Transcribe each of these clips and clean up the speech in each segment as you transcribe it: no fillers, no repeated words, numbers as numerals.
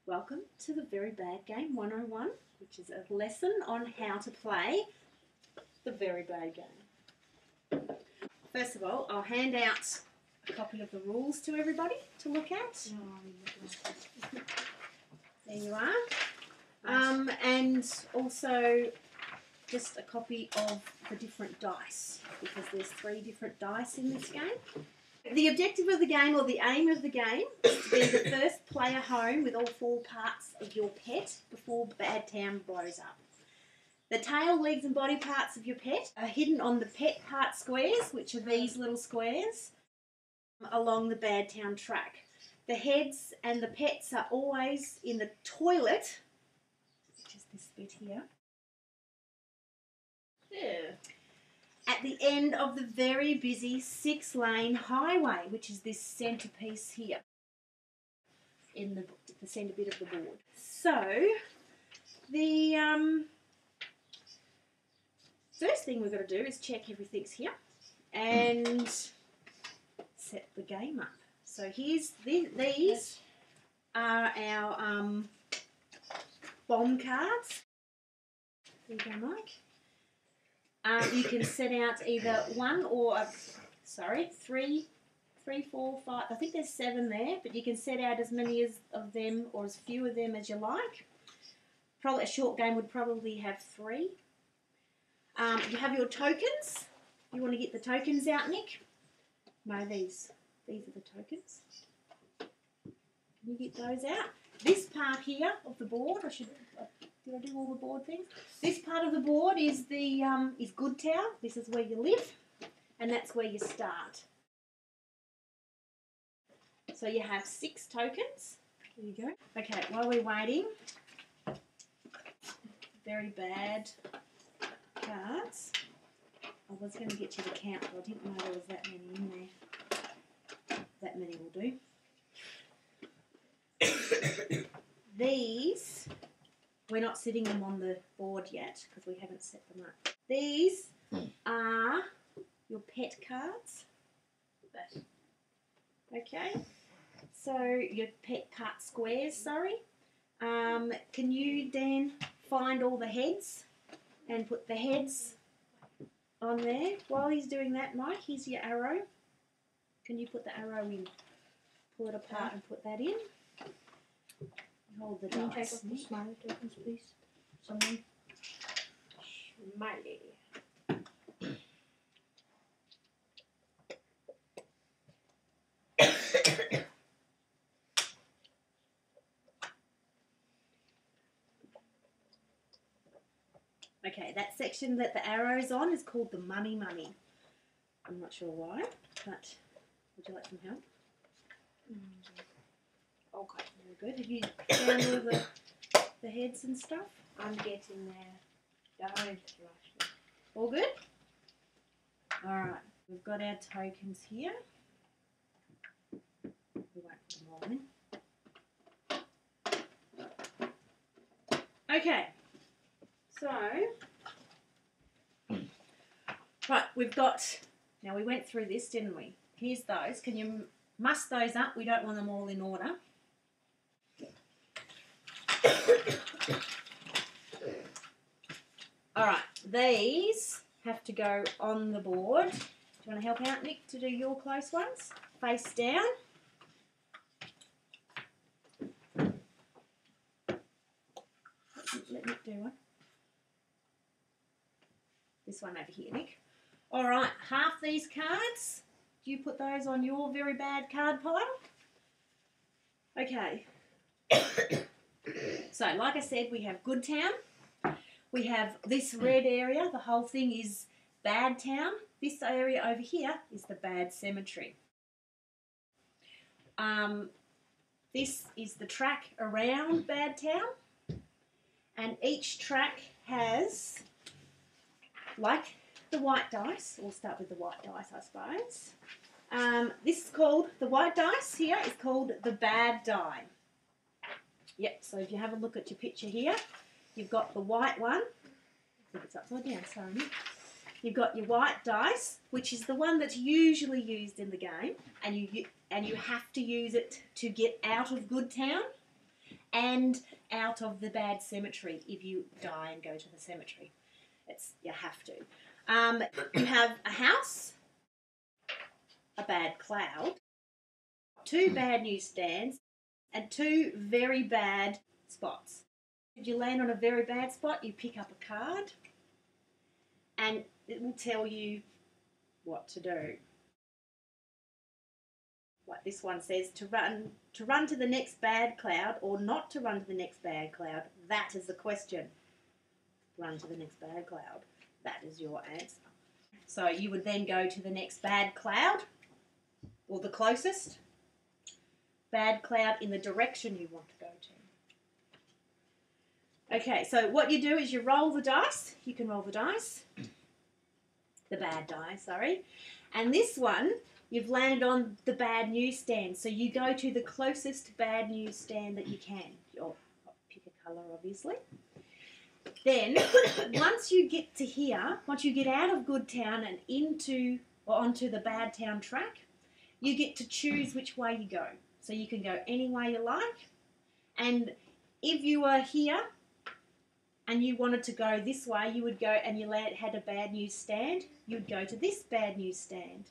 Welcome to the Very Bad Game 101, which is a lesson on how to play the Very Bad Game. First of all, I'll hand out a copy of the rules to everybody to look at. There you are. And also just a copy of the different dice, because there's 3 different dice in this game. The objective of the game, or the aim of the game, is to be the first player home with all 4 parts of your pet before Bad Town blows up. The tail, legs and body parts of your pet are hidden on the pet part squares, which are these little squares, along the Bad Town track. The heads and the pets are always in the toilet, which is this bit here. Yeah. At the end of the very busy 6-lane highway, which is this centrepiece here in the centre bit of the board. So, the first thing we've got to do is check everything's here and set the game up. So these are our bomb cards. There you go, Mike. You can set out either 1 or, 3, 4, 5. I think there's 7 there, but you can set out as many of them or as few of them as you like. Probably a short game would probably have 3. You have your tokens. You want to get the tokens out, Nick? No, these are the tokens. Can you get those out? This part here of the board, did I do all the board things? This part of the board is the is Good Town. This is where you live, and that's where you start. So you have 6 tokens. There you go. Okay, while we're waiting, very bad cards. I was going to get you to count, but I didn't know there was that many in there. That many will do. These, we're not sitting them on the board yet because we haven't set them up. These are your pet cards. Okay, so your pet part squares, sorry. Can you, Dan, find all the heads and put the heads on there? While he's doing that, Mike, here's your arrow. Can you put the arrow in? Pull it apart and put that in. Hold the dice. Can you take off the smiley tokens, please? Someone. Smiley. Okay, that section that the arrow's on is called the money. I'm not sure why, but would you like some help? Okay. Very good. Have you found all the heads and stuff? I'm getting there. Don't rush me. All good? Alright, we've got our tokens here. We won't put them all in. Okay, so, right, we've got, now we went through this, didn't we? Here's those. Can you muss those up? We don't want them all in order. Alright, these have to go on the board. Do you want to help out, Nick, to do your close ones? Face down. Let Nick do one. This one over here, Nick. Alright, half these cards. Do you put those on your very bad card pile? Okay. So, like I said, we have Good Town. We have this red area. The whole thing is Bad Town. This area over here is the Bad Cemetery. This is the track around Bad Town. And each track has, like the white dice, we'll start with the white dice, I suppose. This is called, the white dice here is called the bad die. Yep, so if you have a look at your picture here, you've got the white one. I think it's upside down, sorry. You've got your white dice, which is the one that's usually used in the game, and you have to use it to get out of Good Town. and out of the bad cemetery if you die and go to the cemetery. You have to. You have a house, a bad cloud, 2 bad newsstands, and 2 very bad spots. If you land on a very bad spot, you pick up a card, and it will tell you what to do. Like this one says, to run to the next bad cloud or not to run to the next bad cloud. That is the question. Run to the next bad cloud. That is your answer. So you would then go to the next bad cloud, or the closest bad cloud in the direction you want to go to. Okay, so what you do is you roll the dice. You can roll the dice. The bad die, sorry. And this one, you've landed on the bad newsstand. So you go to the closest bad newsstand that you can. You'll pick a colour, obviously. Then, once you get to here, once you get out of Good Town and onto the Bad Town track, you get to choose which way you go. So you can go any way you like. And if you were here and you wanted to go this way, you would go and you had a bad news stand, you would go to this bad news stand.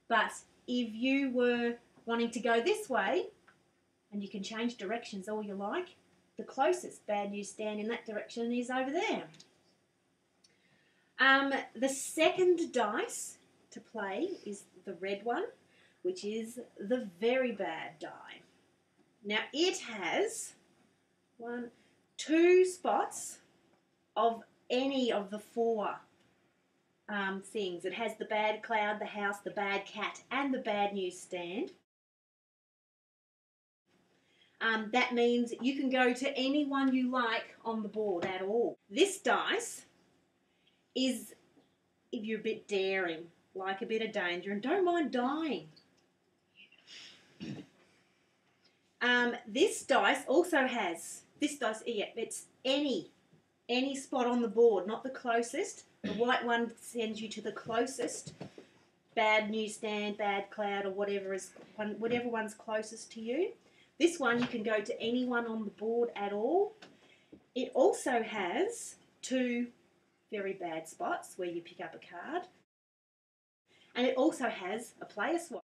But if you were wanting to go this way, and you can change directions all you like, the closest bad news stand in that direction is over there. The second dice to play is the red one, which is the very bad die. Now it has 2 spots of any of the 4 things. It has the bad cloud, the house, the bad cat, and the bad news stand. That means you can go to any one you like on the board at all. This dice is if you're a bit daring, like a bit of danger, and don't mind dying. This dice also has, it's any spot on the board, not the closest. The white one sends you to the closest bad newsstand, bad cloud, or whatever one's closest to you. This one, you can go to anyone on the board at all. It also has 2 very bad spots where you pick up a card. And it also has a player swap.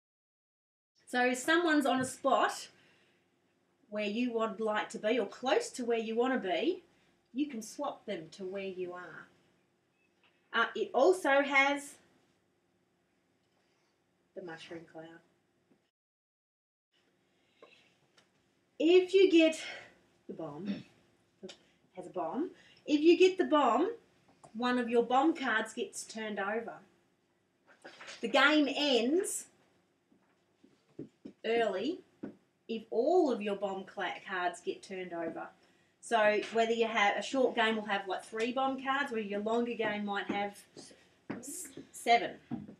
So if someone's on a spot where you would like to be, or close to where you want to be, you can swap them to where you are. It also has the mushroom cloud. If you get the bomb, it has a bomb. If you get the bomb, one of your bomb cards gets turned over. The game ends early if all of your bomb cards get turned over. So whether you have a short game will have like 3 bomb cards, or your longer game might have 7.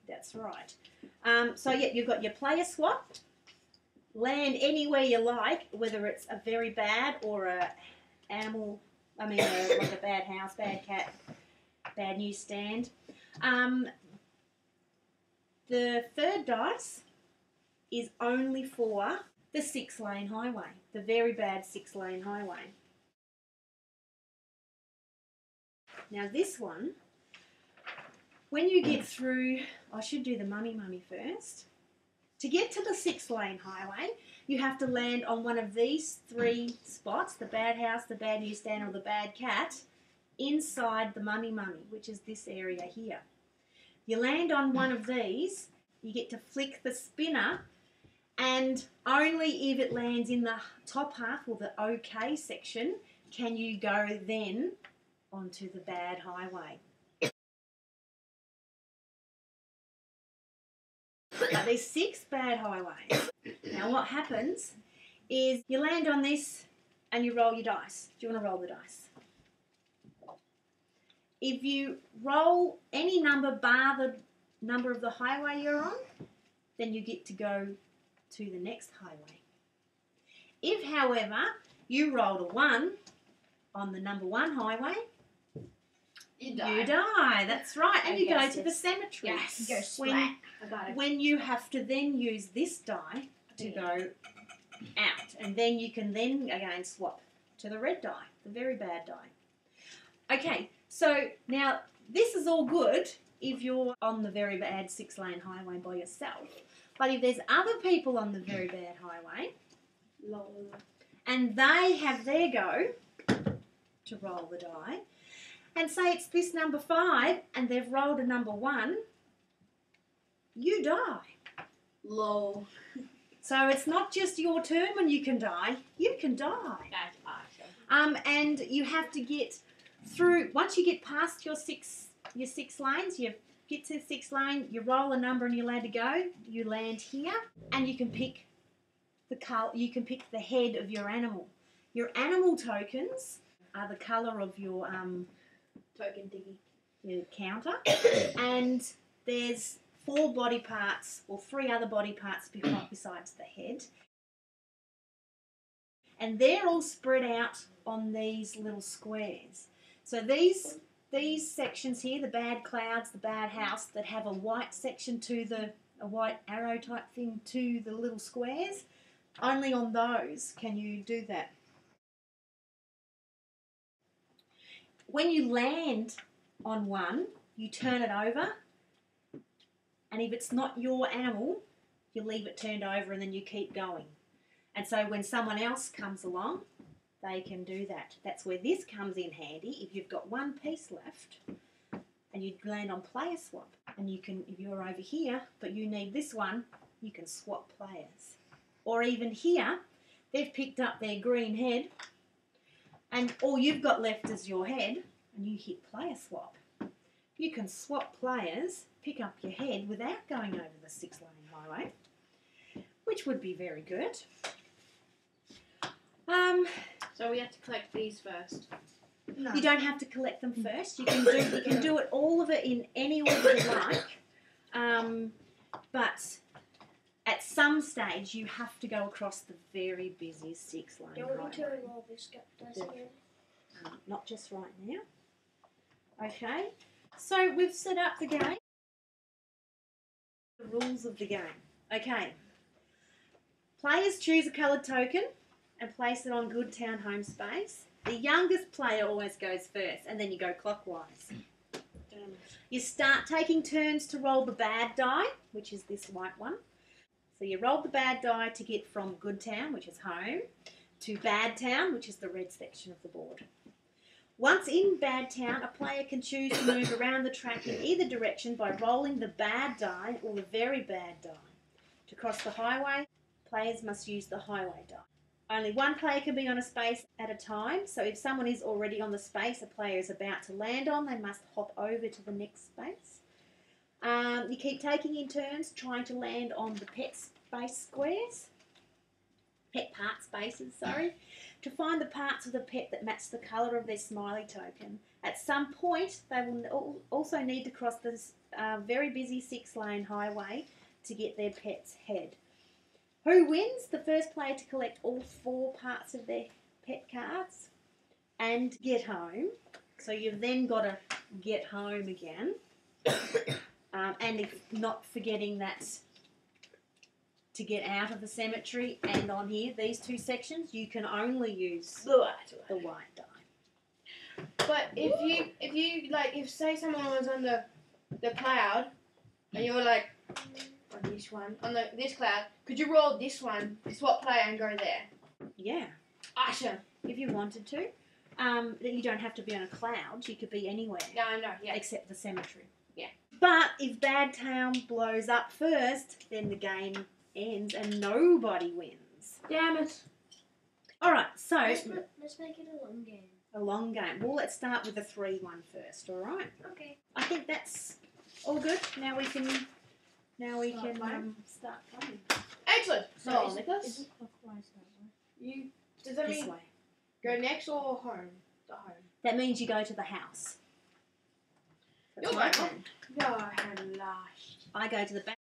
That's right. So yeah, you've got your player swap. Land anywhere you like, whether it's a very bad or like a bad house, bad cat, bad newsstand. The third dice is only for the 6-lane highway, the very bad 6-lane highway. Now this one, when you get through, I should do the mummy first. To get to the 6-lane highway, you have to land on one of these 3 spots, the bad house, the bad newsstand, or the bad cat, inside the mummy, which is this area here. You land on one of these, you get to flick the spinner, and only if it lands in the top half, or the OK section, can you go then onto the bad highway. But there's 6 bad highways. Now what happens is you land on this and you roll your dice. Do you want to roll the dice? If you roll any number bar the number of the highway you're on, then you get to go to the next highway. If, however, you rolled a 1 on the number 1 highway, you die. That's right. And you go to the cemetery. Yes. You go splat. When you have to then use this die to go out. And then you can then again swap to the red die, the very bad die. Okay, so now this is all good if you're on the very bad 6-lane highway by yourself. But if there's other people on the very bad highway, and they have their go to roll the die, and say it's this number 5, and they've rolled a number 1, you die. Lol. So it's not just your turn when you can die, you can die. That's awesome. And you have to get through, once you get past your six lanes, you get to the 6th lane, you roll a number and you're allowed to go, you land here, and you can pick the colour, you can pick the head of your animal. Your animal tokens are the colour of your Token thingy. your counter, and there's 4 body parts or 3 other body parts besides the head, and they're all spread out on these little squares. So these sections here, the bad clouds, the bad house, that have a white section to a white arrow type thing to the little squares, only on those can you do that. When you land on one, you turn it over, and if it's not your animal, you leave it turned over and then you keep going. And so when someone else comes along, they can do that. That's where this comes in handy. If you've got one piece left and you land on player swap, and you can, if you're over here but you need this one, you can swap players. Or even here, they've picked up their green head, and all you've got left is your head, and you hit player swap. You can swap players, pick up your head without going over the 6-lane highway, which would be very good. So we have to collect these first. No. You don't have to collect them first. You can do it all of it in any order you like, but at some stage you have to go across the very busy 6-lane highway. Do you want me to roll this dice again? Not just right now. Okay, so we've set up the game. The rules of the game. Okay. Players choose a coloured token and place it on good town home space. The youngest player always goes first, and then you go clockwise. You start taking turns to roll the bad die, which is this white one. So you roll the bad die to get from good town, which is home, to bad town, which is the red section of the board. Once in bad town, a player can choose to move around the track in either direction by rolling the bad die or the very bad die. To cross the highway, players must use the highway die. Only one player can be on a space at a time, so if someone is already on the space a player is about to land on, they must hop over to the next space. You keep taking in turns trying to land on the pet space squares, pet part spaces, sorry, to find the parts of the pet that match the colour of their smiley token. At some point, they will also need to cross this very busy 6-lane highway to get their pet's head. Who wins? The first player to collect all 4 parts of their pet cards and get home. So you've then got to get home again. And if not forgetting that to get out of the cemetery and on here, these 2 sections, you can only use the white die. But if say someone was on the cloud and you were like on this one, on this cloud, could you roll this one, swap player and go there? Yeah. Awesome. If you wanted to. You don't have to be on a cloud. You could be anywhere. No, I know, yeah. Except the cemetery. Yeah. But if Bad Town blows up first, then the game ends and nobody wins. Damn it. Alright, so... Let's make it a long game. A long game. Well, let's start with a 3-1 first, alright? Okay. I think that's all good. Now we can start playing. Excellent. So, Is Nicholas, it clockwise that way? does that This mean way. go next or home? The home. That means you go to the house. That's You're my going turn. Go home last. I go to the back.